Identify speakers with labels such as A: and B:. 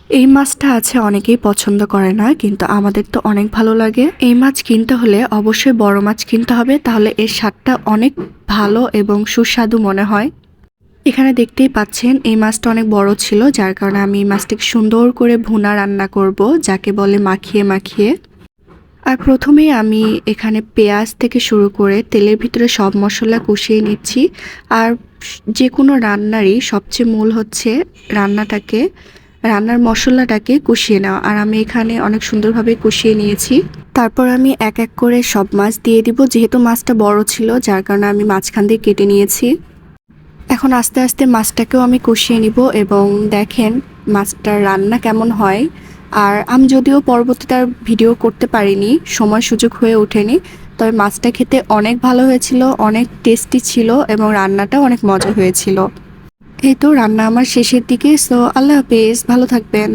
A: এই মাছটা আছে অনেকেই পছন্দ করে না, কিন্তু আমাদের তো অনেক ভালো লাগে। এই মাছ কিনতে হলে অবশ্যই বড় মাছ কিনতে হবে, তাহলে এর স্বাদটা অনেক ভালো এবং সুস্বাদু মনে হয়। এখানে দেখতেই পাচ্ছেন এই মাছটা অনেক বড় ছিল, যার কারণে আমি এই মাছটাকে সুন্দর করে ভুনা রান্না করব, যাকে বলে মাখিয়ে মাখিয়ে। আর প্রথমেই আমি এখানে পেঁয়াজ থেকে শুরু করে তেলের ভিতরে সব মশলা কষিয়ে নিচ্ছি। আর যে কোনো রান্নারই সবচেয়ে মূল হচ্ছে রান্নার মশলাটাকে কষিয়ে নেওয়া। আর আমি এখানে অনেক সুন্দরভাবে কষিয়ে নিয়েছি। তারপর আমি এক এক করে সব মাছ দিয়ে দিব, যেহেতু মাছটা বড় ছিল যার কারণে আমি মাঝখান দিয়ে কেটে নিয়েছি। এখন আস্তে আস্তে মাছটাকেও আমি কষিয়ে নিব এবং দেখেন মাছটার রান্না কেমন হয়। আর আমি যদিও পরবর্তীতে আর ভিডিও করতে পারিনি, সময় সুযোগ হয়ে ওঠেনি, তবে মাছটা খেতে অনেক ভালো হয়েছিল, অনেক টেস্টি ছিল এবং রান্নাটাও অনেক মজা হয়েছিল। এই তো রান্না আমার শেষের দিকে। সো আল্লাহ হাফেজ, ভালো থাকবেন।